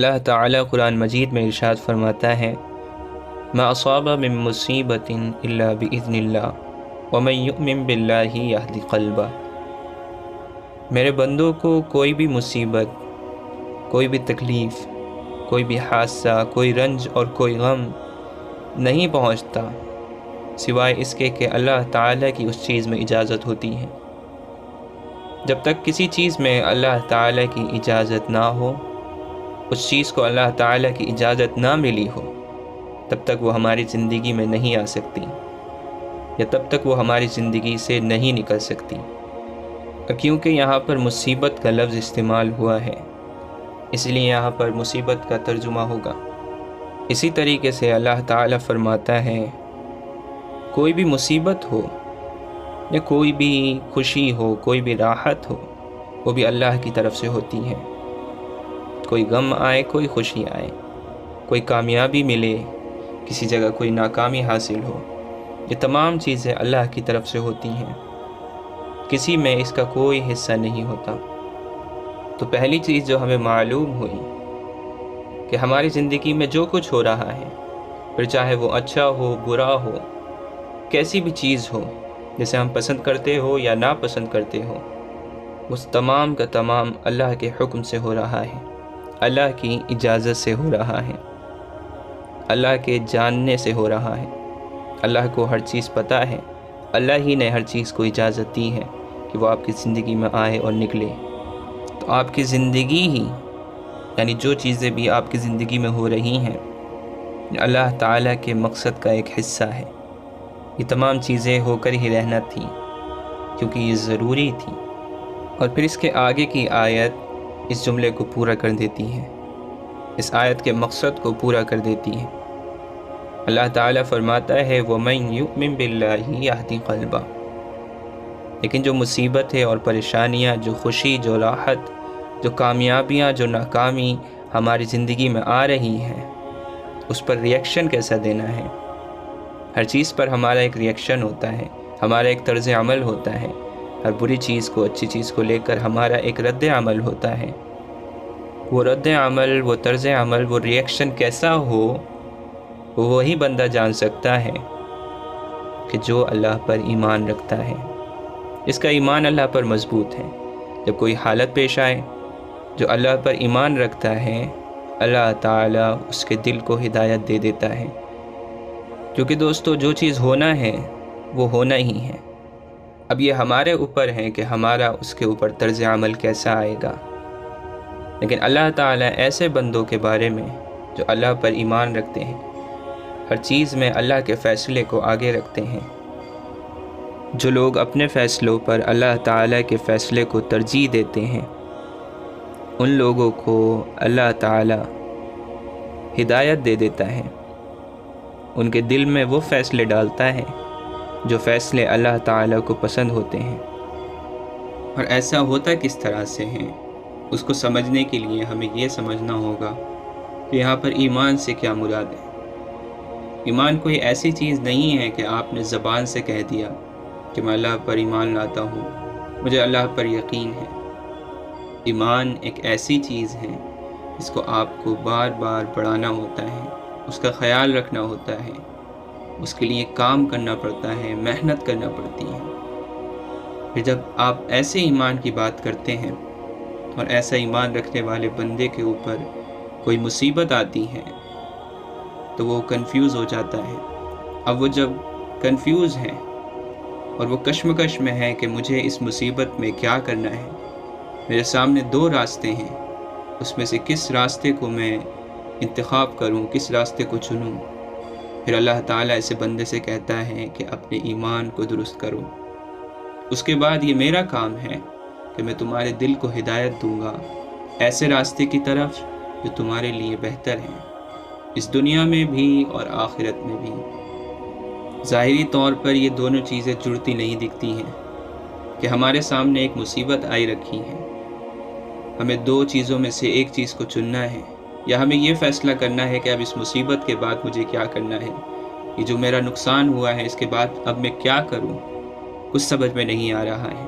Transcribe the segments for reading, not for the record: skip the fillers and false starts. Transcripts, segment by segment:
اللہ تعالیٰ قرآن مجید میں ارشاد فرماتا ہے، ما اصاب من مصیبت الا باذن اللہ ومن یؤمن باللہ یہد قلبہ۔ میرے بندوں کو کوئی بھی مصیبت، کوئی بھی تکلیف، کوئی بھی حادثہ، کوئی رنج اور کوئی غم نہیں پہنچتا سوائے اس کے کہ اللہ تعالیٰ کی اس چیز میں اجازت ہوتی ہے۔ جب تک کسی چیز میں اللہ تعالیٰ کی اجازت نہ ہو، اس چیز کو اللہ تعالیٰ کی اجازت نہ ملی ہو، تب تک وہ ہماری زندگی میں نہیں آ سکتی، یا تب تک وہ ہماری زندگی سے نہیں نکل سکتی۔ کیونکہ یہاں پر مصیبت کا لفظ استعمال ہوا ہے، اس لیے یہاں پر مصیبت کا ترجمہ ہوگا۔ اسی طریقے سے اللہ تعالیٰ فرماتا ہے، کوئی بھی مصیبت ہو یا کوئی بھی خوشی ہو، کوئی بھی راحت ہو، وہ بھی اللہ کی طرف سے ہوتی ہے۔ کوئی غم آئے، کوئی خوشی آئے، کوئی کامیابی ملے، کسی جگہ کوئی ناکامی حاصل ہو، یہ تمام چیزیں اللہ کی طرف سے ہوتی ہیں، کسی میں اس کا کوئی حصہ نہیں ہوتا۔ تو پہلی چیز جو ہمیں معلوم ہوئی کہ ہماری زندگی میں جو کچھ ہو رہا ہے، پھر چاہے وہ اچھا ہو، برا ہو، کیسی بھی چیز ہو، جسے ہم پسند کرتے ہو یا ناپسند کرتے ہو، اس تمام کا تمام اللہ کے حکم سے ہو رہا ہے، اللہ کی اجازت سے ہو رہا ہے، اللہ کے جاننے سے ہو رہا ہے۔ اللہ کو ہر چیز پتہ ہے، اللہ ہی نے ہر چیز کو اجازت دی ہے کہ وہ آپ کی زندگی میں آئے اور نکلے۔ تو آپ کی زندگی ہی، یعنی جو چیزیں بھی آپ کی زندگی میں ہو رہی ہیں، اللہ تعالیٰ کے مقصد کا ایک حصہ ہے۔ یہ تمام چیزیں ہو کر ہی رہنا تھی، کیونکہ یہ ضروری تھی۔ اور پھر اس کے آگے کی آیت اس جملے کو پورا کر دیتی ہے، اس آیت کے مقصد کو پورا کر دیتی ہے۔ اللہ تعالیٰ فرماتا ہے، وَمَن يُؤْمِن بِاللَّهِ يَهْدِ قَلْبَهُ۔ لیکن جو مصیبتیں اور پریشانیاں، جو خوشی، جو راحت، جو کامیابیاں، جو ناکامی ہماری زندگی میں آ رہی ہیں، اس پر ریئیکشن کیسا دینا ہے۔ ہر چیز پر ہمارا ایک ریئیکشن ہوتا ہے، ہمارا ایک طرز عمل ہوتا ہے، ہر بری چیز کو، اچھی چیز کو لے کر ہمارا ایک رد عمل ہوتا ہے۔ وہ رد عمل، وہ طرز عمل، وہ ریئیکشن کیسا ہو، وہ وہی بندہ جان سکتا ہے کہ جو اللہ پر ایمان رکھتا ہے، اس کا ایمان اللہ پر مضبوط ہے۔ جب کوئی حالت پیش آئے، جو اللہ پر ایمان رکھتا ہے، اللہ تعالیٰ اس کے دل کو ہدایت دے دیتا ہے۔ کیونکہ دوستو، جو چیز ہونا ہے وہ ہونا ہی ہے۔ اب یہ ہمارے اوپر ہے کہ ہمارا اس کے اوپر طرز عمل کیسا آئے گا۔ لیکن اللہ تعالیٰ ایسے بندوں کے بارے میں جو اللہ پر ایمان رکھتے ہیں، ہر چیز میں اللہ کے فیصلے کو آگے رکھتے ہیں، جو لوگ اپنے فیصلوں پر اللہ تعالیٰ کے فیصلے کو ترجیح دیتے ہیں، ان لوگوں کو اللہ تعالیٰ ہدایت دے دیتا ہے، ان کے دل میں وہ فیصلے ڈالتا ہے جو فیصلے اللہ تعالیٰ کو پسند ہوتے ہیں۔ اور ایسا ہوتا کس طرح سے ہے، اس کو سمجھنے کے لیے ہمیں یہ سمجھنا ہوگا کہ یہاں پر ایمان سے کیا مراد ہے۔ ایمان کوئی ایسی چیز نہیں ہے کہ آپ نے زبان سے کہہ دیا کہ میں اللہ پر ایمان لاتا ہوں، مجھے اللہ پر یقین ہے۔ ایمان ایک ایسی چیز ہے جس کو آپ کو بار بار بڑھانا ہوتا ہے، اس کا خیال رکھنا ہوتا ہے، اس کے لیے کام کرنا پڑتا ہے، محنت کرنا پڑتی ہے۔ پھر جب آپ ایسے ایمان کی بات کرتے ہیں اور ایسا ایمان رکھنے والے بندے کے اوپر کوئی مصیبت آتی ہے تو وہ کنفیوز ہو جاتا ہے۔ اب وہ جب کنفیوز ہے اور وہ کشمکش میں ہے کہ مجھے اس مصیبت میں کیا کرنا ہے، میرے سامنے دو راستے ہیں، اس میں سے کس راستے کو میں انتخاب کروں، کس راستے کو چنوں، پھر اللہ تعالیٰ ایسے بندے سے کہتا ہے کہ اپنے ایمان کو درست کرو۔ اس کے بعد یہ میرا کام ہے کہ میں تمہارے دل کو ہدایت دوں گا ایسے راستے کی طرف جو تمہارے لیے بہتر ہے، اس دنیا میں بھی اور آخرت میں بھی۔ ظاہری طور پر یہ دونوں چیزیں جڑتی نہیں دکھتی ہیں کہ ہمارے سامنے ایک مصیبت آئی رکھی ہے، ہمیں دو چیزوں میں سے ایک چیز کو چننا ہے، یا ہمیں یہ فیصلہ کرنا ہے کہ اب اس مصیبت کے بعد مجھے کیا کرنا ہے، یہ جو میرا نقصان ہوا ہے اس کے بعد اب میں کیا کروں، کچھ سمجھ میں نہیں آ رہا ہے۔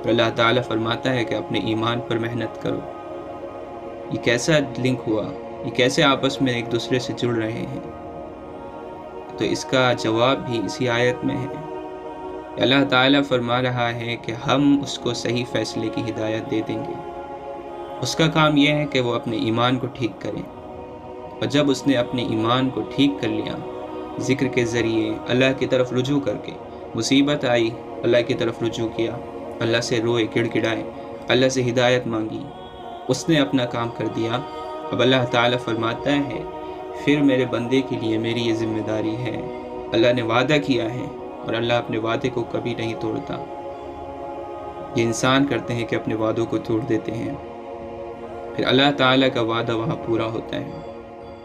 تو اللہ تعالیٰ فرماتا ہے کہ اپنے ایمان پر محنت کرو۔ یہ کیسا لنک ہوا یہ کیسے آپس میں ایک دوسرے سے جڑ رہے ہیں؟ تو اس کا جواب بھی اسی آیت میں ہے۔ اللہ تعالیٰ فرما رہا ہے کہ ہم اس کو صحیح فیصلے کی ہدایت دے دیں گے۔ اس کا کام یہ ہے کہ وہ اپنے ایمان کو ٹھیک کرے، اور جب اس نے اپنے ایمان کو ٹھیک کر لیا، ذکر کے ذریعے اللہ کی طرف رجوع کر کے، مصیبت آئی اللہ کی طرف رجوع کیا، اللہ سے روئے گڑ گڑائے، اللہ سے ہدایت مانگی، اس نے اپنا کام کر دیا۔ اب اللہ تعالیٰ فرماتا ہے پھر میرے بندے کے لیے میری یہ ذمہ داری ہے۔ اللہ نے وعدہ کیا ہے اور اللہ اپنے وعدے کو کبھی نہیں توڑتا۔ یہ انسان کرتے ہیں کہ اپنے وعدوں کو توڑ دیتے ہیں، پھر اللہ تعالیٰ کا وعدہ وہاں پورا ہوتا ہے۔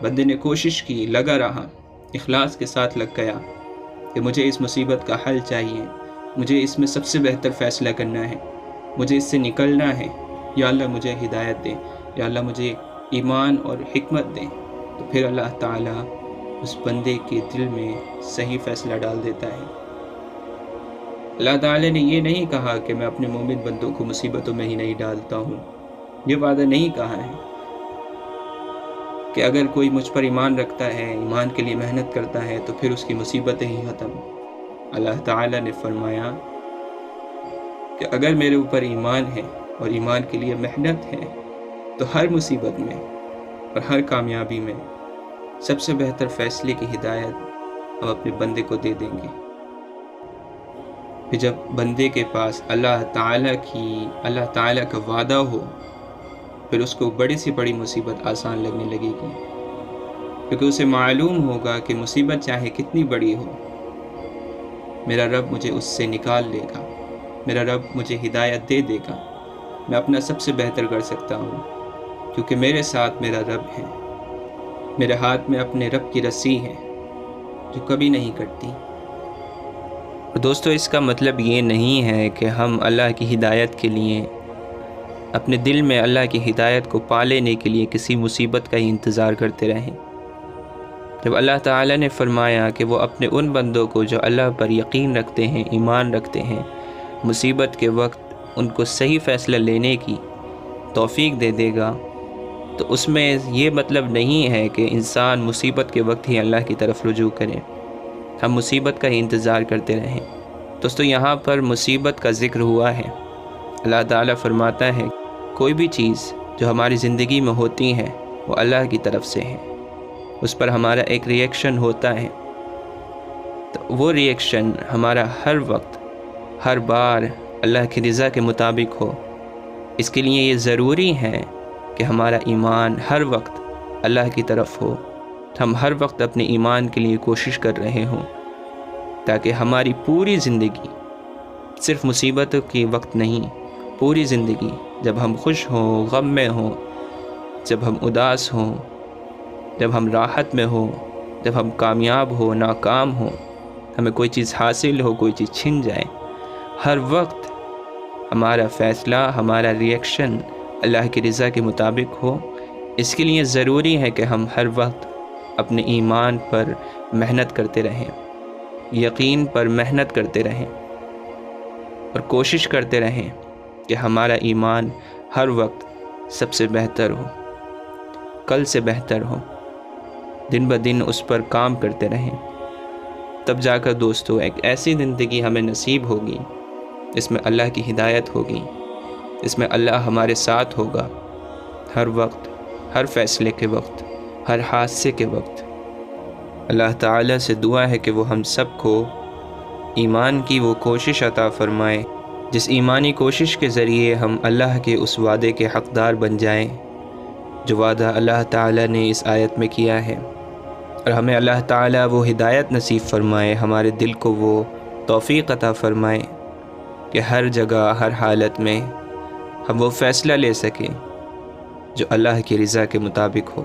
بندے نے کوشش کی، لگا رہا، اخلاص کے ساتھ لگ گیا کہ مجھے اس مصیبت کا حل چاہیے، مجھے اس میں سب سے بہتر فیصلہ کرنا ہے، مجھے اس سے نکلنا ہے، یا اللہ مجھے ہدایت دے، یا اللہ مجھے ایمان اور حکمت دے۔ تو پھر اللہ تعالیٰ اس بندے کے دل میں صحیح فیصلہ ڈال دیتا ہے۔ اللہ تعالیٰ نے یہ نہیں کہا کہ میں اپنے مومن بندوں کو مصیبتوں میں ہی نہیں ڈالتا ہوں، یہ وعدہ نہیں کہا ہے کہ اگر کوئی مجھ پر ایمان رکھتا ہے، ایمان کے لیے محنت کرتا ہے تو پھر اس کی مصیبتیں ہی ختم۔ اللہ تعالیٰ نے فرمایا کہ اگر میرے اوپر ایمان ہے اور ایمان کے لیے محنت ہے تو ہر مصیبت میں اور ہر کامیابی میں سب سے بہتر فیصلے کی ہدایت ہم اپنے بندے کو دے دیں گے۔ پھر جب بندے کے پاس اللہ تعالیٰ کا وعدہ ہو، پھر اس کو بڑی سے بڑی مصیبت آسان لگنے لگے گی، کیونکہ اسے معلوم ہوگا کہ مصیبت چاہے کتنی بڑی ہو، میرا رب مجھے اس سے نکال لے گا، میرا رب مجھے ہدایت دے دے گا، میں اپنا سب سے بہتر کر سکتا ہوں، کیونکہ میرے ساتھ میرا رب ہے، میرے ہاتھ میں اپنے رب کی رسی ہے جو کبھی نہیں کٹتی۔ دوستو، اس کا مطلب یہ نہیں ہے کہ ہم اللہ کی ہدایت کے لیے اپنے دل میں اللہ کی ہدایت کو پا لینے کے لیے کسی مصیبت کا ہی انتظار کرتے رہیں۔ جب اللہ تعالیٰ نے فرمایا کہ وہ اپنے ان بندوں کو جو اللہ پر یقین رکھتے ہیں، ایمان رکھتے ہیں، مصیبت کے وقت ان کو صحیح فیصلہ لینے کی توفیق دے دے گا، تو اس میں یہ مطلب نہیں ہے کہ انسان مصیبت کے وقت ہی اللہ کی طرف رجوع کرے، ہم مصیبت کا ہی انتظار کرتے رہیں۔ دوستو، یہاں پر مصیبت کا ذکر ہوا ہے۔ اللہ تعالیٰ فرماتا ہے کوئی بھی چیز جو ہماری زندگی میں ہوتی ہے وہ اللہ کی طرف سے ہے، اس پر ہمارا ایک ریئیکشن ہوتا ہے، تو وہ ریئیکشن ہمارا ہر وقت، ہر بار اللہ کی رضا کے مطابق ہو۔ اس کے لیے یہ ضروری ہے کہ ہمارا ایمان ہر وقت اللہ کی طرف ہو، ہم ہر وقت اپنے ایمان کے لیے کوشش کر رہے ہوں، تاکہ ہماری پوری زندگی صرف مصیبتوں کے وقت نہیں، پوری زندگی جب ہم خوش ہوں، غم میں ہوں، جب ہم اداس ہوں، جب ہم راحت میں ہوں، جب ہم کامیاب ہو، ناکام ہوں، ہمیں کوئی چیز حاصل ہو، کوئی چیز چھن جائے، ہر وقت ہمارا فیصلہ، ہمارا ریئیکشن اللہ کی رضا کے مطابق ہو۔ اس کے لیے ضروری ہے کہ ہم ہر وقت اپنے ایمان پر محنت کرتے رہیں، یقین پر محنت کرتے رہیں، اور کوشش کرتے رہیں کہ ہمارا ایمان ہر وقت سب سے بہتر ہو، کل سے بہتر ہو، دن بدن اس پر کام کرتے رہیں۔ تب جا کر دوستو ایک ایسی زندگی ہمیں نصیب ہوگی جس میں اللہ کی ہدایت ہوگی، جس میں اللہ ہمارے ساتھ ہوگا، ہر وقت، ہر فیصلے کے وقت، ہر حادثے کے وقت۔ اللہ تعالیٰ سے دعا ہے کہ وہ ہم سب کو ایمان کی وہ کوشش عطا فرمائے جس ایمانی کوشش کے ذریعے ہم اللہ کے اس وعدے کے حقدار بن جائیں جو وعدہ اللہ تعالیٰ نے اس آیت میں کیا ہے، اور ہمیں اللہ تعالیٰ وہ ہدایت نصیب فرمائے، ہمارے دل کو وہ توفیق عطا فرمائے کہ ہر جگہ، ہر حالت میں ہم وہ فیصلہ لے سکیں جو اللہ کی رضا کے مطابق ہو۔